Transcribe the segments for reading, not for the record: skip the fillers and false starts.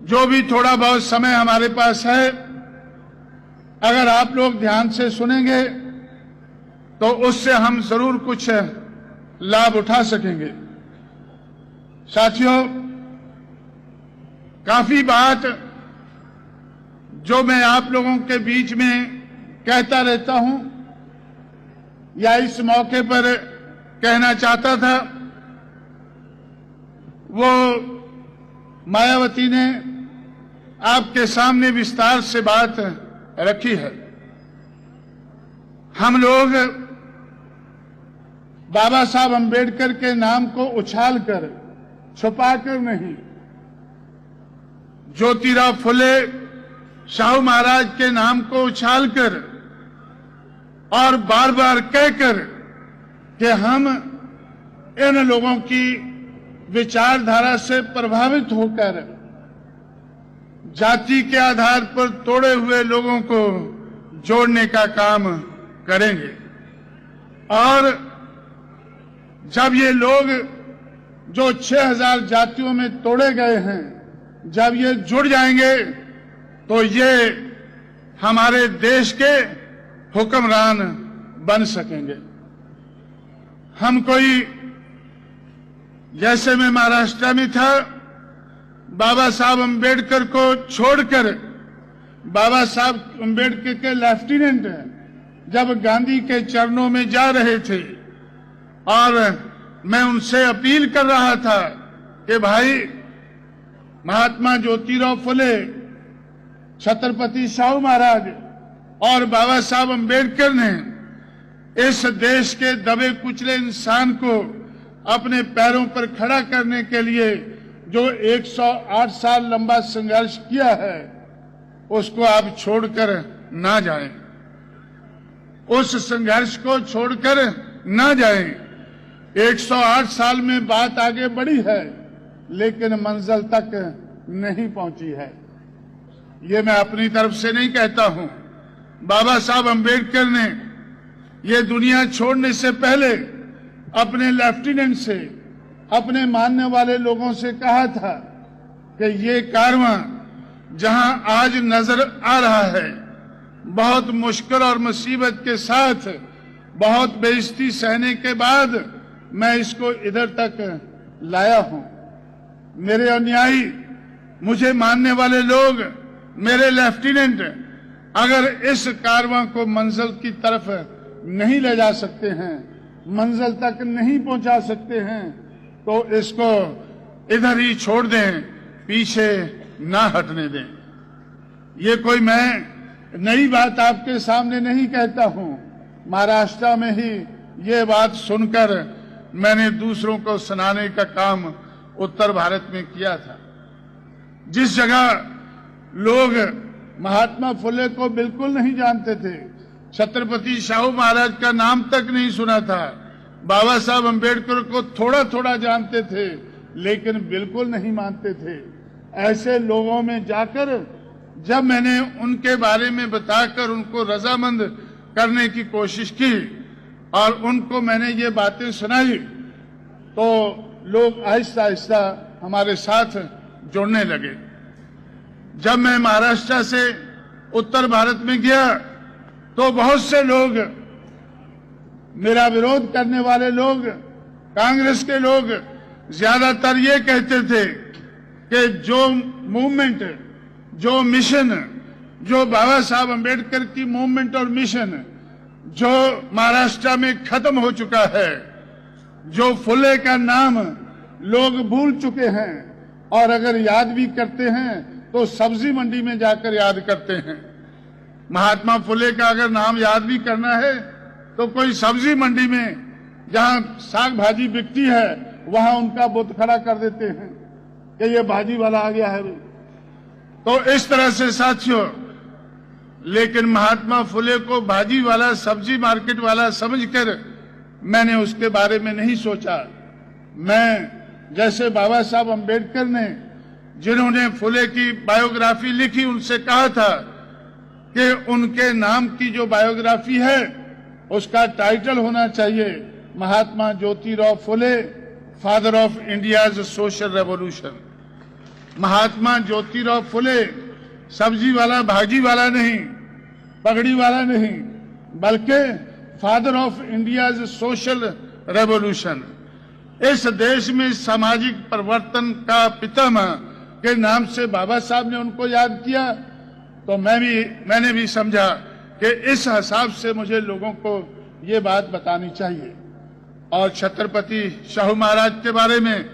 जो भी थोड़ा बहुत समय हमारे पास है, अगर आप लोग ध्यान से सुनेंगे तो उससे हम जरूर कुछ लाभ उठा सकेंगे। साथियों, काफी बात जो मैं आप लोगों के बीच में कहता रहता हूं या इस मौके पर कहना चाहता था, वो मायावती ने आपके सामने विस्तार से बात रखी है। हम लोग बाबा साहब अंबेडकर के नाम को उछालकर, छुपाकर नहीं, ज्योतिराव फुले शाहू महाराज के नाम को उछालकर और बार बार कहकर कि हम इन लोगों की विचारधारा से प्रभावित होकर जाति के आधार पर तोड़े हुए लोगों को जोड़ने का काम करेंगे। और जब ये लोग जो 6000 जातियों में तोड़े गए हैं, जब ये जुड़ जाएंगे तो ये हमारे देश के हुक्मरान बन सकेंगे। हम कोई, जैसे मैं महाराष्ट्र में था, बाबा साहब अंबेडकर को छोड़कर बाबा साहब अंबेडकर के लेफ्टिनेंट जब गांधी के चरणों में जा रहे थे और मैं उनसे अपील कर रहा था कि भाई, महात्मा ज्योतिराव फुले, छत्रपति शाहू महाराज और बाबा साहब अंबेडकर ने इस देश के दबे कुचले इंसान को अपने पैरों पर खड़ा करने के लिए जो 108 साल लंबा संघर्ष किया है, उसको आप छोड़कर ना जाएं, उस संघर्ष को छोड़कर ना जाएं। 108 साल में बात आगे बढ़ी है, लेकिन मंजिल तक नहीं पहुंची है। ये मैं अपनी तरफ से नहीं कहता हूं। बाबा साहब अंबेडकर ने ये दुनिया छोड़ने से पहले अपने लेफ्टिनेंट से, अपने मानने वाले लोगों से कहा था कि ये कारवां जहां आज नजर आ रहा है, बहुत मुश्किल और मुसीबत के साथ, बहुत बेइज्जती सहने के बाद मैं इसको इधर तक लाया हूं। मेरे अनुयायी, मुझे मानने वाले लोग, मेरे लेफ्टिनेंट अगर इस कारवां को मंजिल की तरफ नहीं ले जा सकते हैं, मंजिल तक नहीं पहुंचा सकते हैं, तो इसको इधर ही छोड़ दें, पीछे ना हटने दें। ये कोई मैं नई बात आपके सामने नहीं कहता हूं। महाराष्ट्र में ही ये बात सुनकर मैंने दूसरों को सुनाने का काम उत्तर भारत में किया था। जिस जगह लोग महात्मा फुले को बिल्कुल नहीं जानते थे, छत्रपति शाहू महाराज का नाम तक नहीं सुना था, बाबा साहब अंबेडकर को थोड़ा थोड़ा जानते थे लेकिन बिल्कुल नहीं मानते थे, ऐसे लोगों में जाकर जब मैंने उनके बारे में बताकर उनको रजामंद करने की कोशिश की और उनको मैंने ये बातें सुनाई, तो लोग आहिस्ता आहिस्ता हमारे साथ जुड़ने लगे। जब मैं महाराष्ट्र से उत्तर भारत में गया तो बहुत से लोग, मेरा विरोध करने वाले लोग, कांग्रेस के लोग ज्यादातर ये कहते थे कि जो मूवमेंट, जो मिशन, जो बाबा साहब अंबेडकर की मूवमेंट और मिशन जो महाराष्ट्र में खत्म हो चुका है, जो फुले का नाम लोग भूल चुके हैं और अगर याद भी करते हैं तो सब्जी मंडी में जाकर याद करते हैं। महात्मा फुले का अगर नाम याद भी करना है तो कोई सब्जी मंडी में जहां साग भाजी बिकती है वहां उनका बुत खड़ा कर देते हैं कि ये भाजी वाला आ गया है। तो इस तरह से साथियों, लेकिन महात्मा फुले को भाजी वाला, सब्जी मार्केट वाला समझकर मैंने उसके बारे में नहीं सोचा। मैं, जैसे बाबा साहब अंबेडकर ने, जिन्होंने फुले की बायोग्राफी लिखी, उनसे कहा था कि उनके नाम की जो बायोग्राफी है उसका टाइटल होना चाहिए Mahatma Jyotirao Phule, father of India's social revolution. Mahatma Jyotirao Phule सब्जी वाला भाजी वाला नहीं, पगड़ी वाला नहीं, बल्कि father of India's social revolution, इस देश में सामाजिक परिवर्तन का पितामह के नाम से बाबा साहब ने उनको याद किया। तो मैंने भी समझा कि इस हिसाब से मुझे लोगों को ये बात बतानी चाहिए। और छत्रपति शाहू महाराज के बारे में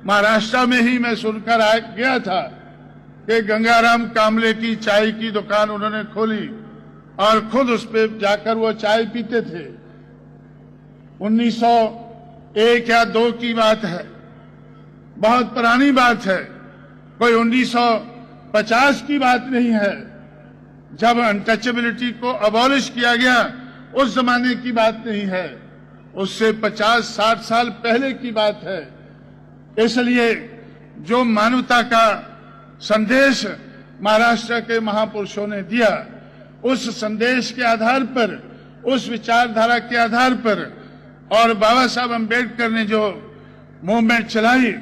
महाराष्ट्र में ही मैं सुनकर गया था कि गंगाराम कामले की चाय की दुकान उन्होंने खोली और खुद उस पे जाकर वो चाय पीते थे। 1901 या 2 की बात है, बहुत पुरानी बात है, कोई 1950 की बात नहीं है जब अनटचेबिलिटी को अबॉलिश किया गया, उस जमाने की बात नहीं है, उससे 50-60 साल पहले की बात है। इसलिए जो मानवता का संदेश महाराष्ट्र के महापुरुषों ने दिया, उस संदेश के आधार पर, उस विचारधारा के आधार पर, और बाबा साहब अम्बेडकर ने जो मूवमेंट चलाई,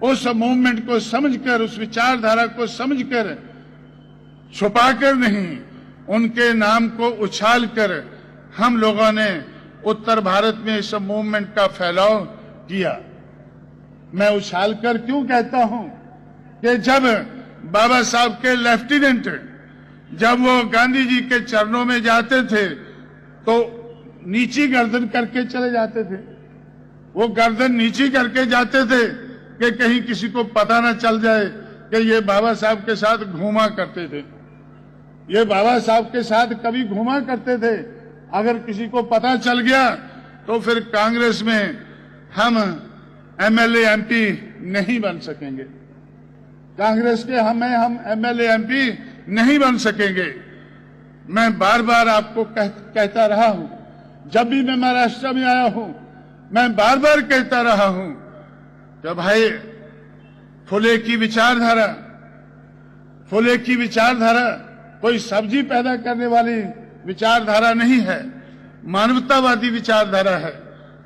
उस मूवमेंट को समझकर, उस विचारधारा को समझकर, छुपाकर नहीं, उनके नाम को उछालकर हम लोगों ने उत्तर भारत में इस मूवमेंट का फैलाव किया। मैं उछालकर क्यों कहता हूं कि जब बाबा साहब के लेफ्टिनेंट जब वो गांधी जी के चरणों में जाते थे तो नीची गर्दन करके चले जाते थे। वो गर्दन नीची करके जाते थे कि कहीं किसी को पता ना चल जाए कि ये बाबा साहब के साथ घूमा करते थे, ये बाबा साहब के साथ कभी घूमा करते थे। अगर किसी को पता चल गया तो फिर कांग्रेस में हम एमएलए एमपी नहीं बन सकेंगे, कांग्रेस के हम एमएलए एमपी नहीं बन सकेंगे। मैं बार बार आपको कहता रहा हूं, जब भी मैं महाराष्ट्र में आया हूं, मैं बार बार कहता रहा हूं कि भाई फुले की विचारधारा कोई सब्जी पैदा करने वाली विचारधारा नहीं है, मानवतावादी विचारधारा है।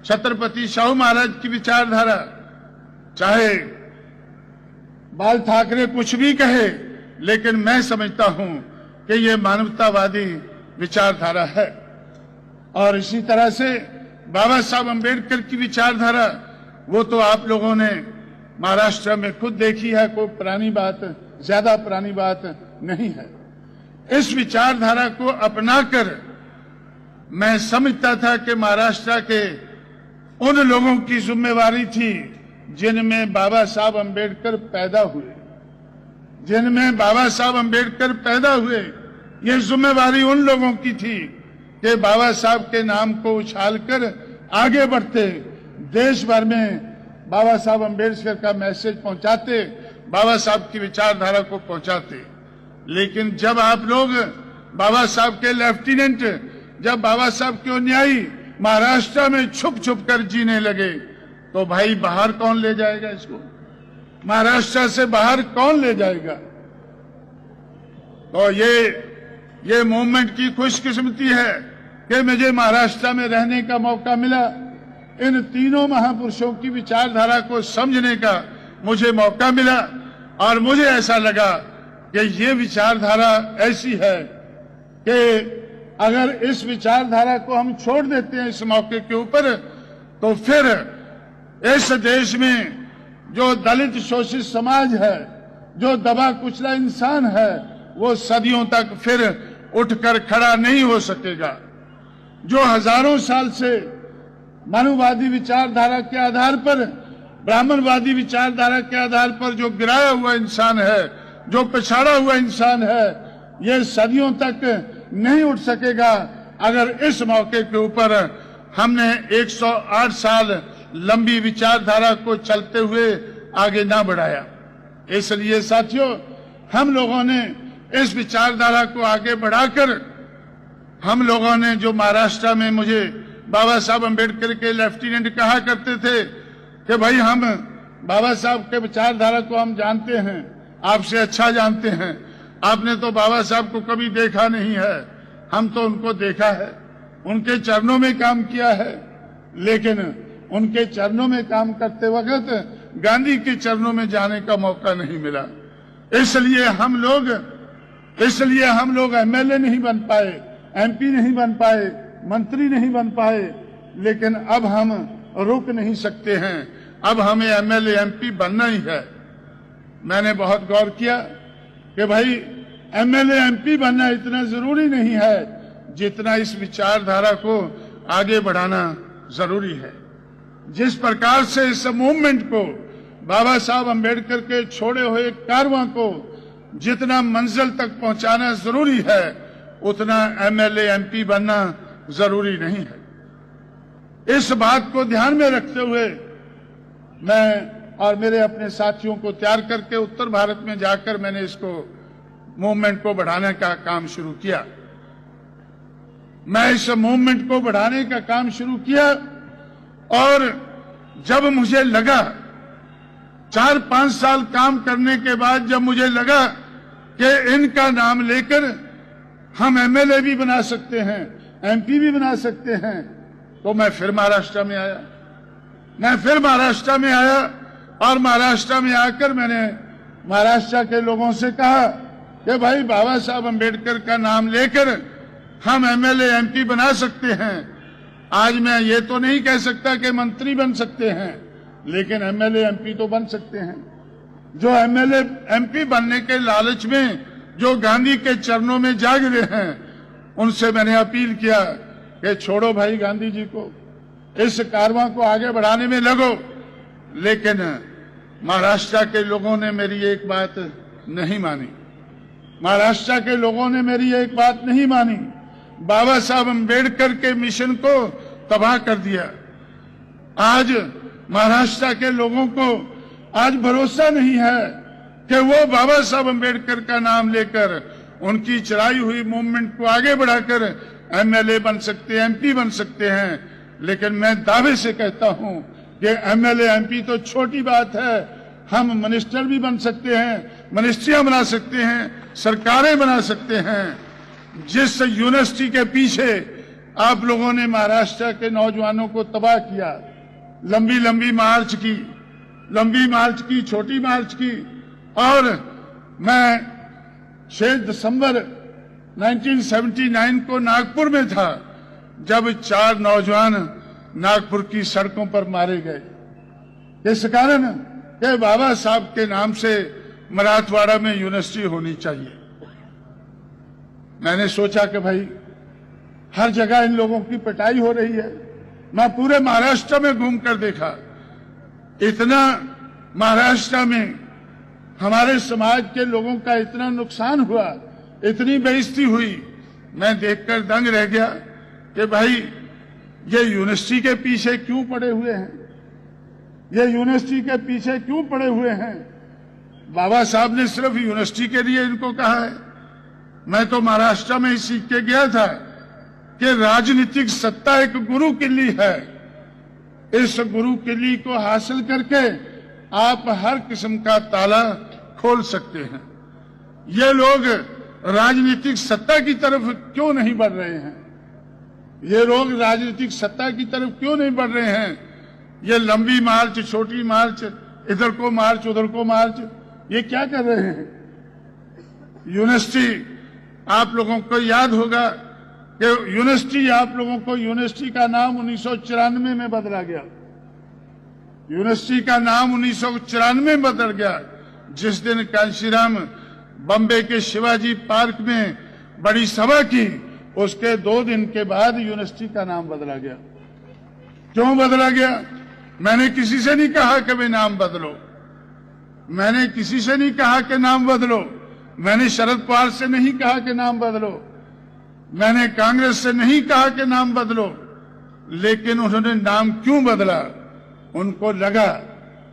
छत्रपति शाहू महाराज की विचारधारा, चाहे बाल ठाकरे कुछ भी कहे, लेकिन मैं समझता हूं कि ये मानवतावादी विचारधारा है। और इसी तरह से बाबा साहब अम्बेडकर की विचारधारा, वो तो आप लोगों ने महाराष्ट्र में खुद देखी है, कोई पुरानी बात, ज्यादा पुरानी बात नहीं है। इस विचारधारा को अपनाकर मैं समझता था कि महाराष्ट्र के उन लोगों की जिम्मेवारी थी जिनमें बाबा साहब अम्बेडकर पैदा हुए, जिनमें बाबा साहब अम्बेडकर पैदा हुए। ये जिम्मेवारी उन लोगों की थी कि बाबा साहब के नाम को उछालकर आगे बढ़ते, देश भर में बाबा साहब अम्बेडकर का मैसेज पहुंचाते, बाबा साहब की विचारधारा को पहुंचाते। लेकिन जब आप लोग बाबा साहब के लेफ्टिनेंट, जब बाबा साहब के अनुयायी महाराष्ट्र में छुप छुप कर जीने लगे, तो भाई बाहर कौन ले जाएगा इसको? महाराष्ट्र से बाहर कौन ले जाएगा? तो ये मूवमेंट की खुशकिस्मती है कि मुझे महाराष्ट्र में रहने का मौका मिला, इन तीनों महापुरुषों की विचारधारा को समझने का मुझे मौका मिला। और मुझे ऐसा लगा कि ये विचारधारा ऐसी है कि अगर इस विचारधारा को हम छोड़ देते हैं इस मौके के ऊपर, तो फिर इस देश में जो दलित शोषित समाज है, जो दबा कुचला इंसान है, वो सदियों तक फिर उठकर खड़ा नहीं हो सकेगा। जो हजारों साल से मानववादी विचारधारा के आधार पर, ब्राह्मणवादी विचारधारा के आधार पर जो गिराया हुआ इंसान है, जो पिछाड़ा हुआ इंसान है, ये सदियों तक नहीं उठ सकेगा अगर इस मौके के ऊपर हमने 108 साल लंबी विचारधारा को चलते हुए आगे ना बढ़ाया। इसलिए साथियों, हम लोगों ने इस विचारधारा को आगे बढ़ाकर, हम लोगों ने जो महाराष्ट्र में मुझे बाबा साहब अम्बेडकर के लेफ्टिनेंट कहा करते थे कि भाई हम बाबा साहब के विचारधारा को हम जानते हैं, आपसे अच्छा जानते हैं, आपने तो बाबा साहब को कभी देखा नहीं है, हम तो उनको देखा है, उनके चरणों में काम किया है। लेकिन उनके चरणों में काम करते वक्त गांधी के चरणों में जाने का मौका नहीं मिला। इसलिए हम लोग एमएलए नहीं बन पाए, एमपी नहीं बन पाए, मंत्री नहीं बन पाए, लेकिन अब हम रुक नहीं सकते हैं। अब हमें एमएलए एमपी बनना ही है। मैंने बहुत गौर किया कि भाई एमएलए एमपी बनना इतना जरूरी नहीं है जितना इस विचारधारा को आगे बढ़ाना जरूरी है। जिस प्रकार से इस मूवमेंट को, बाबा साहब अंबेडकर के छोड़े हुए कारवां को जितना मंजिल तक पहुंचाना जरूरी है, उतना एमएलए एमपी बनना जरूरी नहीं है। इस बात को ध्यान में रखते हुए मैं और मेरे अपने साथियों को तैयार करके उत्तर भारत में जाकर मैंने इसको मूवमेंट को बढ़ाने का काम शुरू किया। मैं इस मूवमेंट को बढ़ाने का काम शुरू किया और जब मुझे लगा 4-5 साल काम करने के बाद जब मुझे लगा कि इनका नाम लेकर हम एमएलए भी बना सकते हैं, एमपी भी बना सकते हैं, तो मैं फिर महाराष्ट्र में आया। और महाराष्ट्र में आकर मैंने महाराष्ट्र के लोगों से कहा कि भाई बाबा साहब अंबेडकर का नाम लेकर हम एमएलए एमपी बना सकते हैं। आज मैं ये तो नहीं कह सकता कि मंत्री बन सकते हैं, लेकिन एमएलए एमपी तो बन सकते हैं। जो एमएलए एमपी बनने के लालच में जो गांधी के चरणों में जा गिरे हैं, उनसे मैंने अपील किया कि छोड़ो भाई गांधी जी को, इस कारवां को आगे बढ़ाने में लगो। लेकिन महाराष्ट्र के लोगों ने मेरी एक बात नहीं मानी। महाराष्ट्र के लोगों ने मेरी एक बात नहीं मानी। बाबा साहब अंबेडकर के मिशन को तबाह कर दिया। आज महाराष्ट्र के लोगों को आज भरोसा नहीं है कि वो बाबा साहब अंबेडकर का नाम लेकर उनकी चलाई हुई मूवमेंट को आगे बढ़ाकर एमएलए बन सकते हैं, एमपी बन सकते हैं। लेकिन मैं दावे से कहता हूं कि एमएलए एमपी तो छोटी बात है। हम मिनिस्टर भी बन सकते हैं, मिनिस्ट्रियां बना सकते हैं, सरकारें बना सकते हैं। जिस यूनिवर्सिटी के पीछे आप लोगों ने महाराष्ट्र के नौजवानों को तबाह किया, लंबी लंबी मार्च की, छोटी मार्च की, और मैं 6 दिसंबर 1979 को नागपुर में था जब 4 नौजवान नागपुर की सड़कों पर मारे गए। इस कारण कि बाबा साहब के नाम से मराठवाड़ा में यूनिवर्सिटी होनी चाहिए। मैंने सोचा कि भाई हर जगह इन लोगों की पिटाई हो रही है। मैं पूरे महाराष्ट्र में घूमकर देखा, इतना महाराष्ट्र में हमारे समाज के लोगों का इतना नुकसान हुआ, इतनी बेइज्जती हुई। मैं देखकर दंग रह गया कि भाई ये यूनिवर्सिटी के पीछे क्यों पड़े हुए हैं, ये यूनिवर्सिटी के पीछे क्यों पड़े हुए हैं। बाबा साहब ने सिर्फ यूनिवर्सिटी के लिए इनको कहा है। मैं तो महाराष्ट्र में ही सीख के गया था कि राजनीतिक सत्ता एक गुरु किल्ली है। इस गुरु किल्ली को हासिल करके आप हर किस्म का ताला खोल सकते हैं। ये लोग राजनीतिक सत्ता की तरफ क्यों नहीं बढ़ रहे हैं? ये लोग राजनीतिक सत्ता की तरफ क्यों नहीं बढ़ रहे हैं? ये लंबी मार्च, छोटी मार्च, इधर को मार्च, उधर को मार्च, ये क्या कर रहे हैं? यूनिवर्सिटी, आप लोगों को याद होगा कि यूनिवर्सिटी का नाम 1994 में बदला गया। यूनिवर्सिटी का नाम 1994 में बदल गया। जिस दिन कांशीराम बम्बे के शिवाजी पार्क में बड़ी सभा की, उसके 2 दिन के बाद यूनिवर्सिटी का नाम बदला गया। क्यों बदला गया? मैंने किसी से नहीं कहा कि भाई नाम बदलो। मैंने किसी से नहीं कहा कि नाम बदलो। मैंने शरद पवार से नहीं कहा कि नाम बदलो। मैंने कांग्रेस से नहीं कहा कि नाम बदलो। लेकिन उन्होंने नाम क्यों बदला? उनको लगा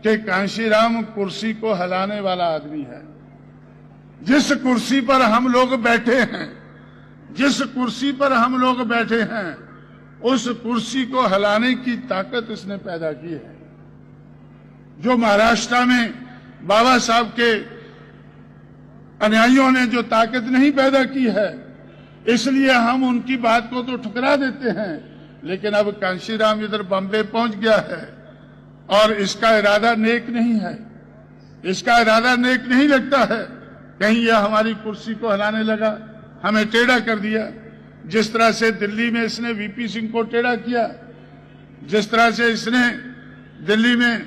कि कांशीराम कुर्सी को हिलाने वाला आदमी है। जिस कुर्सी पर हम लोग बैठे हैं, उस कुर्सी को हिलाने की ताकत इसने पैदा की है। जो महाराष्ट्र में बाबा साहब के अनुयायियों ने जो ताकत नहीं पैदा की है, इसलिए हम उनकी बात को तो ठुकरा देते हैं। लेकिन अब कांशीराम इधर बम्बे पहुंच गया है और इसका इरादा नेक नहीं है, इसका इरादा नेक नहीं लगता है। कहीं यह हमारी कुर्सी को हिलाने लगा, हमें टेढ़ा कर दिया। जिस तरह से दिल्ली में इसने वीपी सिंह को टेढ़ा किया, जिस तरह से इसने दिल्ली में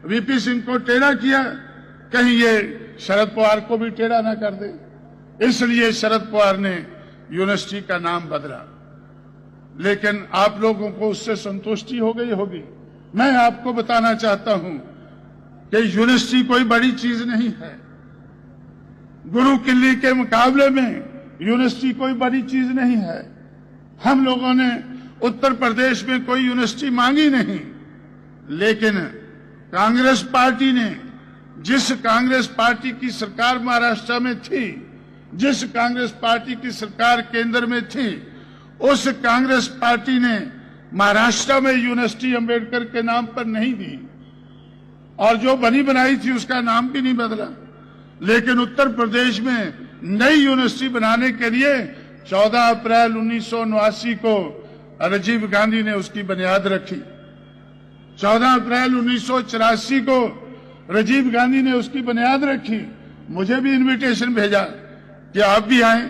वीपी सिंह को टेढ़ा किया, कहीं ये शरद पवार को भी टेढ़ा ना कर दे। इसलिए शरद पवार ने यूनिवर्सिटी का नाम बदला। लेकिन आप लोगों को उससे संतुष्टि हो गई होगी। मैं आपको बताना चाहता हूं कि यूनिवर्सिटी कोई बड़ी चीज नहीं है। गुरु किल्ली के मुकाबले में यूनिवर्सिटी कोई बड़ी चीज नहीं है। हम लोगों ने उत्तर प्रदेश में कोई यूनिवर्सिटी मांगी नहीं, लेकिन कांग्रेस पार्टी ने, जिस कांग्रेस पार्टी की सरकार महाराष्ट्र में थी, जिस कांग्रेस पार्टी की सरकार केंद्र में थी, उस कांग्रेस पार्टी ने महाराष्ट्र में यूनिवर्सिटी अंबेडकर के नाम पर नहीं दी और जो बनी बनाई थी उसका नाम भी नहीं बदला। लेकिन उत्तर प्रदेश में नई यूनिवर्सिटी बनाने के लिए 14 अप्रैल 1979 को राजीव गांधी ने उसकी बुनियाद रखी। 14 अप्रैल 1984 को राजीव गांधी ने उसकी बुनियाद रखी। मुझे भी इनविटेशन भेजा कि आप भी आए,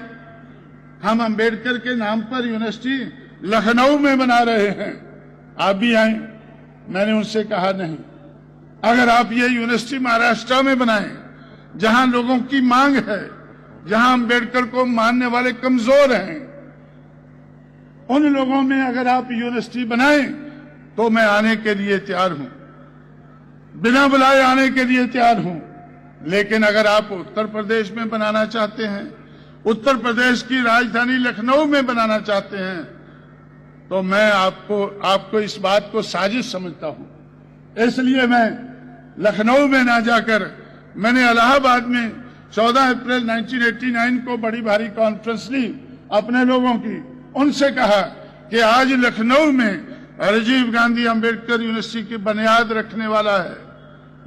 हम अंबेडकर के नाम पर यूनिवर्सिटी लखनऊ में बना रहे हैं, आप भी आए। मैंने उनसे कहा नहीं, अगर आप ये यूनिवर्सिटी महाराष्ट्र में बनाएं, जहां लोगों की मांग है, जहां अंबेडकर को मानने वाले कमजोर हैं, उन लोगों में अगर आप यूनिवर्सिटी बनाएं तो मैं आने के लिए तैयार हूं, बिना बुलाए आने के लिए तैयार हूं। लेकिन अगर आप उत्तर प्रदेश में बनाना चाहते हैं, उत्तर प्रदेश की राजधानी लखनऊ में बनाना चाहते हैं, तो मैं आपको इस बात को साजिश समझता हूं। इसलिए मैं लखनऊ में ना जाकर मैंने इलाहाबाद में 14 अप्रैल 1989 को बड़ी भारी कॉन्फ्रेंस ली अपने लोगों की। उनसे कहा कि आज लखनऊ में राजीव गांधी अंबेडकर यूनिवर्सिटी की बुनियाद रखने वाला है।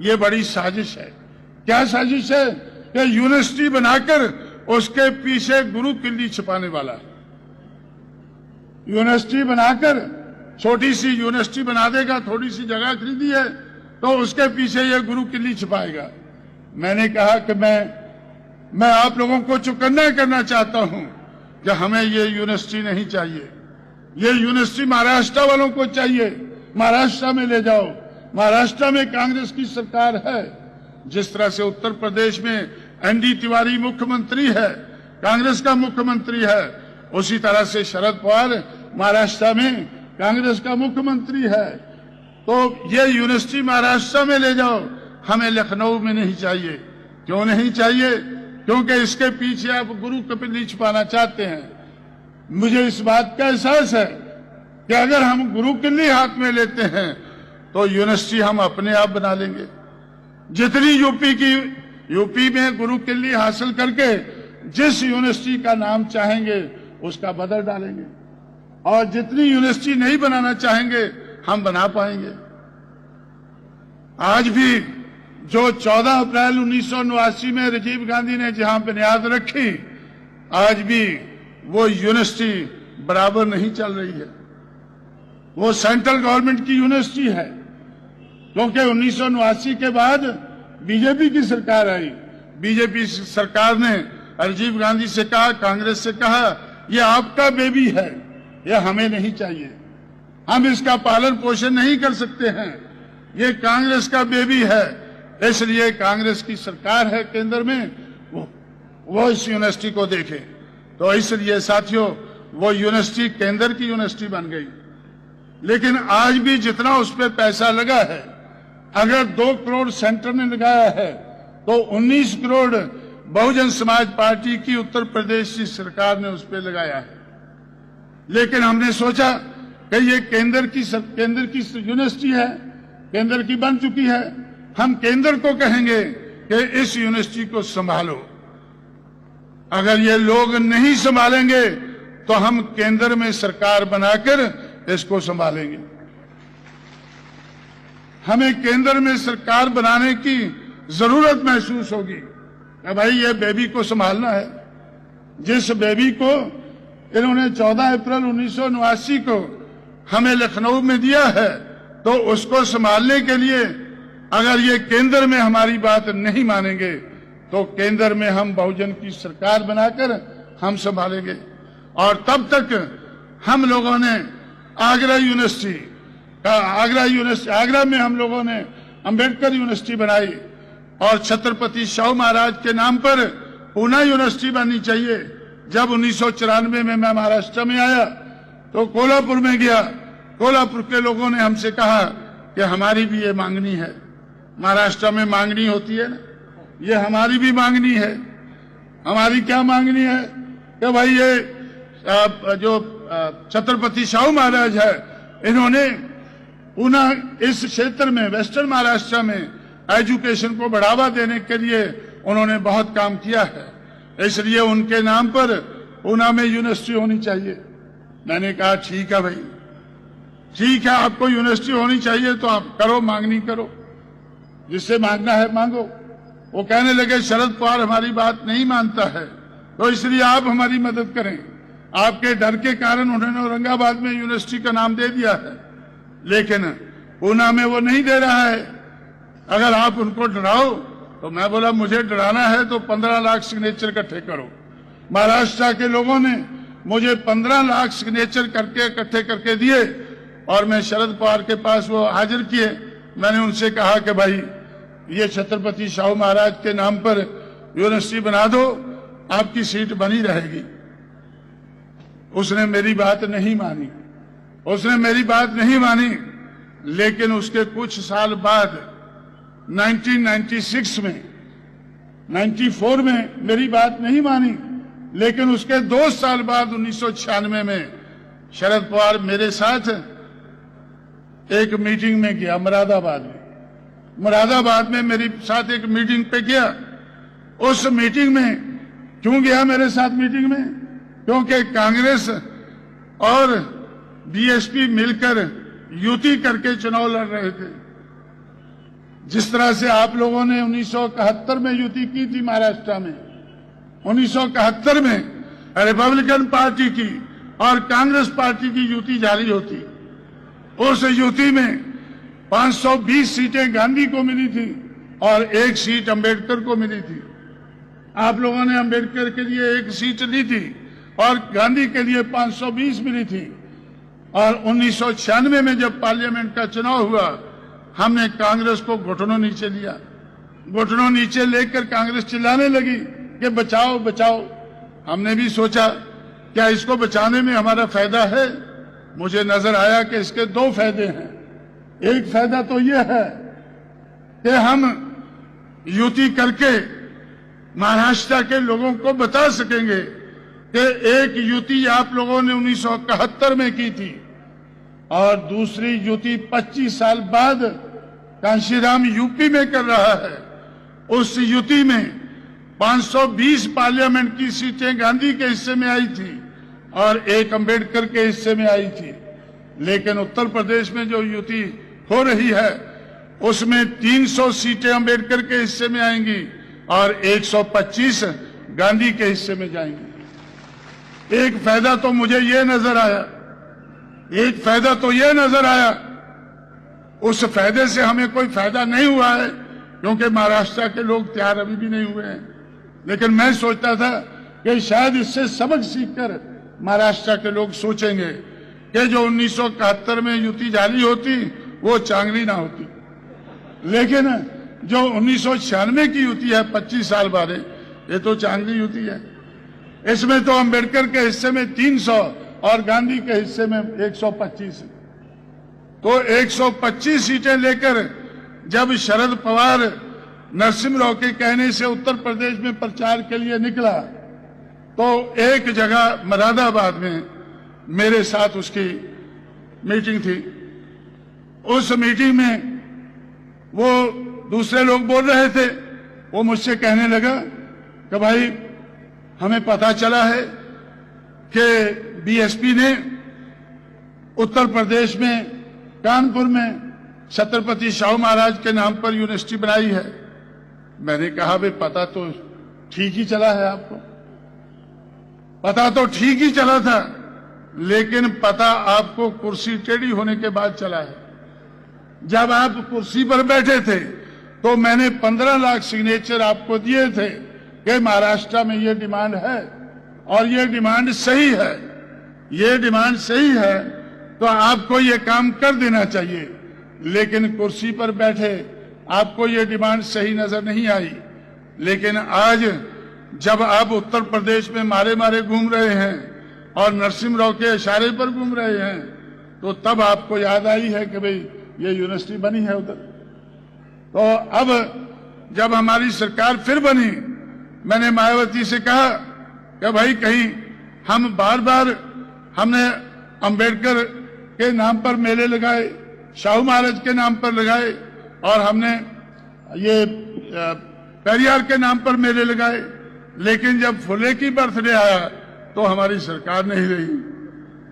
ये बड़ी साजिश है। क्या साजिश है? कि यूनिवर्सिटी बनाकर उसके पीछे गुरु किल्ली छिपाने वाला है। यूनिवर्सिटी बनाकर छोटी सी यूनिवर्सिटी बना देगा, थोड़ी सी जगह खरीदी है तो उसके पीछे ये गुरु किल्ली छिपाएगा। मैंने कहा कि मैं आप लोगों को चौकन्ना करना चाहता हूं कि हमें ये यूनिवर्सिटी नहीं चाहिए। ये यूनिवर्सिटी महाराष्ट्र वालों को चाहिए। महाराष्ट्र में ले जाओ। महाराष्ट्र में कांग्रेस की सरकार है। जिस तरह से उत्तर प्रदेश में एनडी तिवारी मुख्यमंत्री है, कांग्रेस का मुख्यमंत्री है, उसी तरह से शरद पवार महाराष्ट्र में कांग्रेस का मुख्यमंत्री है। तो ये यूनिवर्सिटी महाराष्ट्र में ले जाओ, हमें लखनऊ में नहीं चाहिए। क्यों नहीं चाहिए? क्योंकि इसके पीछे आप गुरु किल्ली छुपाना चाहते हैं। मुझे इस बात का एहसास है कि अगर हम गुरु किल्ली हाथ में लेते हैं तो यूनिवर्सिटी हम अपने आप बना लेंगे। जितनी यूपी में गुरु किल्ली हासिल करके जिस यूनिवर्सिटी का नाम चाहेंगे उसका बदल डालेंगे, और जितनी यूनिवर्सिटी नहीं बनाना चाहेंगे हम बना पाएंगे। आज भी जो 14 अप्रैल 1979 में राजीव गांधी ने जहां बुनियाद रखी, आज भी वो यूनिवर्सिटी बराबर नहीं चल रही है। वो सेंट्रल गवर्नमेंट की यूनिवर्सिटी है, क्योंकि 1979 के बाद बीजेपी की सरकार आई। बीजेपी सरकार ने राजीव गांधी से कहा, कांग्रेस से कहा, ये आपका बेबी है, ये हमें नहीं चाहिए, हम इसका पालन पोषण नहीं कर सकते हैं, ये कांग्रेस का बेबी है। इसलिए कांग्रेस की सरकार है केंद्र में, वो इस यूनिवर्सिटी को देखे। तो इसलिए साथियों, वो यूनिवर्सिटी केंद्र की यूनिवर्सिटी बन गई। लेकिन आज भी जितना उस पर पैसा लगा है, अगर 2 करोड़ सेंटर ने लगाया है तो 19 करोड़ बहुजन समाज पार्टी की उत्तर प्रदेश की सरकार ने उस पर लगाया है। लेकिन हमने सोचा कि ये केंद्र की यूनिवर्सिटी है, केंद्र की बन चुकी है, हम केंद्र को कहेंगे कि इस यूनिवर्सिटी को संभालो। अगर ये लोग नहीं संभालेंगे तो हम केंद्र में सरकार बनाकर इसको संभालेंगे। हमें केंद्र में सरकार बनाने की जरूरत महसूस होगी कि भाई ये बेबी को संभालना है। जिस बेबी को इन्होंने 14 अप्रैल 1979 को हमें लखनऊ में दिया है, तो उसको संभालने के लिए अगर ये केंद्र में हमारी बात नहीं मानेंगे तो केंद्र में हम बहुजन की सरकार बनाकर हम संभालेंगे। और तब तक हम लोगों ने आगरा में हम लोगों ने अंबेडकर यूनिवर्सिटी बनाई और छत्रपति शाहू महाराज के नाम पर पूना यूनिवर्सिटी बननी चाहिए। जब 1994 में मैं महाराष्ट्र में आया तो कोल्हापुर में गया, कोल्हापुर के लोगों ने हमसे कहा कि हमारी भी ये मांगनी है। महाराष्ट्र में मांगनी होती है ना, ये हमारी भी मांगनी है। हमारी क्या मांगनी है कि भाई ये जो छत्रपति शाहू महाराज है, इन्होंने पूना इस क्षेत्र में वेस्टर्न महाराष्ट्र में एजुकेशन को बढ़ावा देने के लिए उन्होंने बहुत काम किया है, इसलिए उनके नाम पर पूना में यूनिवर्सिटी होनी चाहिए। मैंने कहा ठीक है भाई, ठीक है, आपको यूनिवर्सिटी होनी चाहिए तो आप करो, मांगनी करो, जिससे मांगना है मांगो। वो कहने लगे शरद पवार हमारी बात नहीं मानता है, तो इसलिए आप हमारी मदद करें। आपके डर के कारण उन्होंने औरंगाबाद में यूनिवर्सिटी का नाम दे दिया है, लेकिन पूना में वो नहीं दे रहा है। अगर आप उनको डराओ तो मैं बोला मुझे डराना है तो 15 लाख सिग्नेचर इकट्ठे करो। महाराष्ट्र के लोगों ने मुझे 15 लाख सिग्नेचर करके इकट्ठे करके दिए और मैं शरद पवार के पास वो हाजिर किए। मैंने उनसे कहा कि भाई ये छत्रपति शाहू महाराज के नाम पर यूनिवर्सिटी बना दो, आपकी सीट बनी रहेगी। उसने मेरी बात नहीं मानी, लेकिन उसके कुछ साल बाद 1996 में 94 में मेरी बात नहीं मानी, लेकिन उसके 2 साल बाद 1996 में शरद पवार मेरे साथ एक मीटिंग में गया मुरादाबाद में मेरे साथ एक मीटिंग पे गया। उस मीटिंग में क्यों गया मेरे साथ मीटिंग में? क्योंकि कांग्रेस और बीएसपी मिलकर युति करके चुनाव लड़ रहे थे। जिस तरह से आप लोगों ने 1971 में युति की थी महाराष्ट्र में, 1971 में रिपब्लिकन पार्टी की और कांग्रेस पार्टी की युति जारी होती। उस युति में 520 सीटें गांधी को मिली थी और 1 सीट अंबेडकर को मिली थी। आप लोगों ने अंबेडकर के लिए 1 सीट ली थी और गांधी के लिए 520 मिली थी। और 1996 में जब पार्लियामेंट का चुनाव हुआ, हमने कांग्रेस को घुटनों नीचे लिया। घुटनों नीचे लेकर कांग्रेस चिल्लाने लगी कि बचाओ बचाओ। हमने भी सोचा क्या इसको बचाने में हमारा फायदा है? मुझे नजर आया कि इसके 2 फायदे हैं। एक फायदा तो यह है कि हम युति करके महाराष्ट्र के लोगों को बता सकेंगे कि एक युति आप लोगों ने 1971 में की थी और दूसरी युति 25 साल बाद कांशीराम यूपी में कर रहा है। उस युति में 520 पार्लियामेंट की सीटें गांधी के हिस्से में आई थी और 1 अंबेडकर के हिस्से में आई थी। लेकिन उत्तर प्रदेश में जो युति हो रही है उसमें 300 सीटें अंबेडकर के हिस्से में आएंगी और 125 गांधी के हिस्से में जाएंगी। एक फायदा तो मुझे ये नजर आया, उस फायदे से हमें कोई फायदा नहीं हुआ है क्योंकि महाराष्ट्र के लोग तैयार अभी भी नहीं हुए हैं। लेकिन मैं सोचता था कि शायद इससे सबक सीखकर महाराष्ट्र के लोग सोचेंगे कि जो 1971 में युति जारी होती वो चांगली ना होती, लेकिन जो 1996 की युति है 25 साल बाद, ये तो चांगली युति है। इसमें तो अंबेडकर के हिस्से में 300 और गांधी के हिस्से में 125 है। तो 125 सीटें लेकर जब शरद पवार नरसिम्हा के कहने से उत्तर प्रदेश में प्रचार के लिए निकला तो एक जगह मुरादाबाद में मेरे साथ उसकी मीटिंग थी। उस मीटिंग में वो दूसरे लोग बोल रहे थे, वो मुझसे कहने लगा कि भाई हमें पता चला है कि बीएसपी ने उत्तर प्रदेश में कानपुर में छत्रपति शाहू महाराज के नाम पर यूनिवर्सिटी बनाई है। मैंने कहा भाई पता तो ठीक ही चला है, आपको पता तो ठीक ही चला था, लेकिन पता आपको कुर्सी टेढ़ी होने के बाद चला है। जब आप कुर्सी पर बैठे थे तो मैंने 15 लाख सिग्नेचर आपको दिए थे कि महाराष्ट्र में ये डिमांड है और ये डिमांड सही है, ये डिमांड सही है, तो आपको ये काम कर देना चाहिए। लेकिन कुर्सी पर बैठे आपको ये डिमांड सही नजर नहीं आई। लेकिन आज जब आप उत्तर प्रदेश में मारे मारे घूम रहे हैं और नरसिम्हा राव के इशारे पर घूम रहे हैं, तो तब आपको याद आई है कि भाई ये यूनिवर्सिटी बनी है उधर। तो अब जब हमारी सरकार फिर बनी, मैंने मायावती से कहा कि भाई कहीं हम बार बार हमने अंबेडकर के नाम पर मेले लगाए, शाहू महाराज के नाम पर लगाए और हमने ये पेरियार के नाम पर मेले लगाए, लेकिन जब फुले की बर्थडे आया तो हमारी सरकार नहीं रही,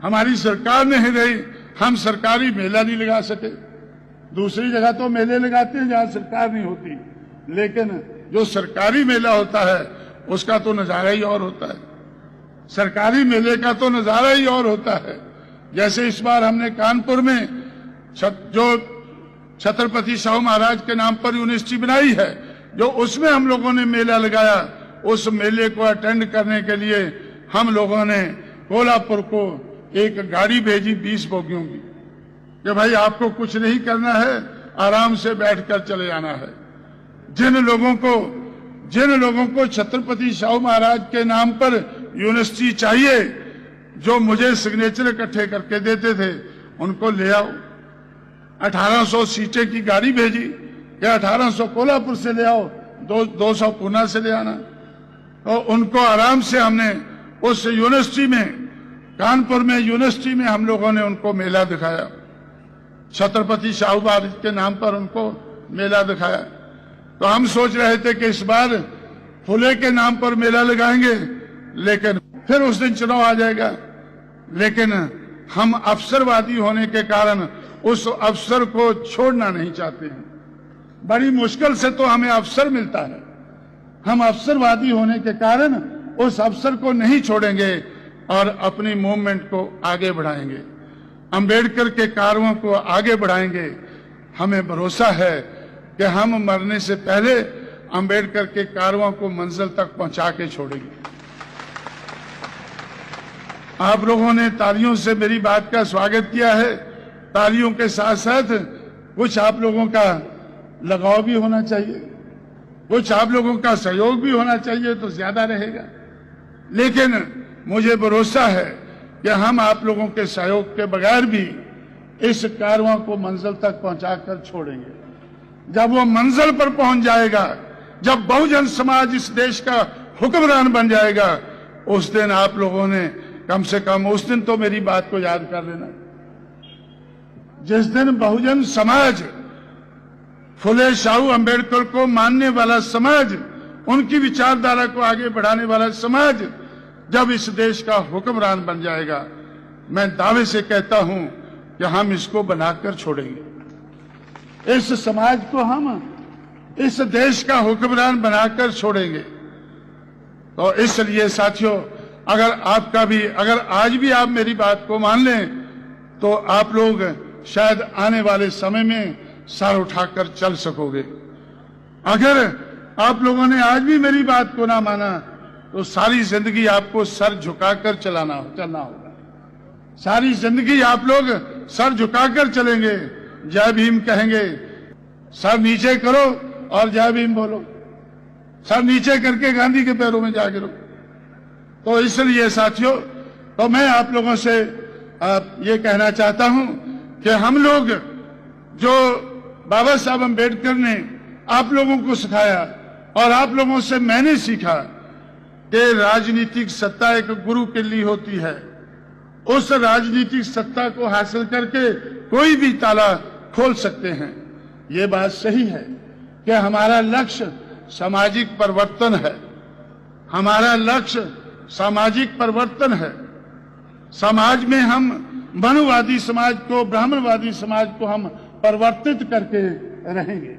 हमारी सरकार नहीं रही, हम सरकारी मेला नहीं लगा सके। दूसरी जगह तो मेले लगाते हैं जहां सरकार नहीं होती, लेकिन जो सरकारी मेला होता है उसका तो नजारा ही और होता है, सरकारी मेले का तो नजारा ही और होता है। जैसे इस बार हमने कानपुर में जो छत्रपति शाहू महाराज के नाम पर यूनिवर्सिटी बनाई है, जो उसमें हम लोगों ने मेला लगाया, उस मेले को अटेंड करने के लिए हम लोगों ने कोल्हापुर को एक गाड़ी भेजी 20 बोगियों की कि भाई आपको कुछ नहीं करना है, आराम से बैठकर चले जाना है। जिन लोगों को छत्रपति शाहू महाराज के नाम पर यूनिवर्सिटी चाहिए, जो मुझे सिग्नेचर इकट्ठे करके देते थे, उनको ले आओ। 1800 सीटें की गाड़ी भेजी कि 1800 कोल्हापुर से ले आओ, 200 पूना से ले आना। तो उनको आराम से हमने उस यूनिवर्सिटी में, कानपुर में यूनिवर्सिटी में हम लोगों ने उनको मेला दिखाया, छत्रपति शाहू महाराज के नाम पर उनको मेला दिखाया। तो हम सोच रहे थे कि इस बार फुले के नाम पर मेला लगाएंगे, लेकिन फिर उस दिन चुनाव आ जाएगा। लेकिन हम अवसरवादी होने के कारण उस अवसर को छोड़ना नहीं चाहते हैं। बड़ी मुश्किल से तो हमें अवसर मिलता है, हम अवसरवादी होने के कारण उस अवसर को नहीं छोड़ेंगे और अपनी मूवमेंट को आगे बढ़ाएंगे, अंबेडकर के कार्यों को आगे बढ़ाएंगे। हमें भरोसा है कि हम मरने से पहले अंबेडकर के कार्यों को मंजिल तक पहुंचा के छोड़ेंगे। आप लोगों ने तालियों से मेरी बात का स्वागत किया है। तालियों के साथ साथ कुछ आप लोगों का लगाव भी होना चाहिए, कुछ आप लोगों का सहयोग भी होना चाहिए, तो ज्यादा रहेगा। लेकिन मुझे भरोसा है कि हम आप लोगों के सहयोग के बगैर भी इस कारवां को मंजिल तक पहुंचाकर छोड़ेंगे। जब वो मंजिल पर पहुंच जाएगा, जब बहुजन समाज इस देश का हुक्मरान बन जाएगा, उस दिन आप लोगों ने कम से कम उस दिन तो मेरी बात को याद कर लेना। जिस दिन बहुजन समाज, फुले शाहू अंबेडकर को मानने वाला समाज, उनकी विचारधारा को आगे बढ़ाने वाला समाज जब इस देश का हुक्मरान बन जाएगा, मैं दावे से कहता हूं कि हम इसको बनाकर छोड़ेंगे। इस समाज को हम इस देश का हुक्मरान बनाकर छोड़ेंगे। तो इसलिए साथियों, अगर आज भी आप मेरी बात को मान लें, तो आप लोग शायद आने वाले समय में सर उठाकर चल सकोगे। अगर आप लोगों ने आज भी मेरी बात को ना माना, तो सारी जिंदगी आपको सर झुकाकर चलना होगा। सारी जिंदगी आप लोग सर झुकाकर चलेंगे, जय भीम कहेंगे, सर नीचे करो और जय भीम बोलो, सर नीचे करके गांधी के पैरों में जा गिरो। तो इसलिए साथियों, तो मैं आप लोगों से ये कहना चाहता हूं कि हम लोग, जो बाबा साहब अंबेडकर ने आप लोगों को सिखाया और आप लोगों से मैंने सीखा कि राजनीतिक सत्ता एक गुरु के लिए होती है। उस राजनीतिक सत्ता को हासिल करके कोई भी ताला खोल सकते हैं। ये बात सही है कि हमारा लक्ष्य सामाजिक परिवर्तन है, हमारा लक्ष्य सामाजिक परिवर्तन है। समाज में हम मनुवादी समाज को, ब्राह्मणवादी समाज को हम परिवर्तित करके रहेंगे।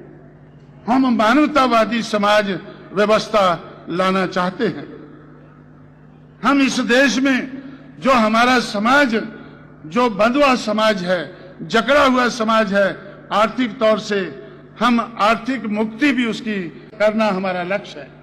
हम मानवतावादी समाज व्यवस्था लाना चाहते हैं। हम इस देश में जो हमारा समाज, जो बंधुआ समाज है, जकड़ा हुआ समाज है, आर्थिक तौर से हम आर्थिक मुक्ति भी उसकी करना हमारा लक्ष्य है।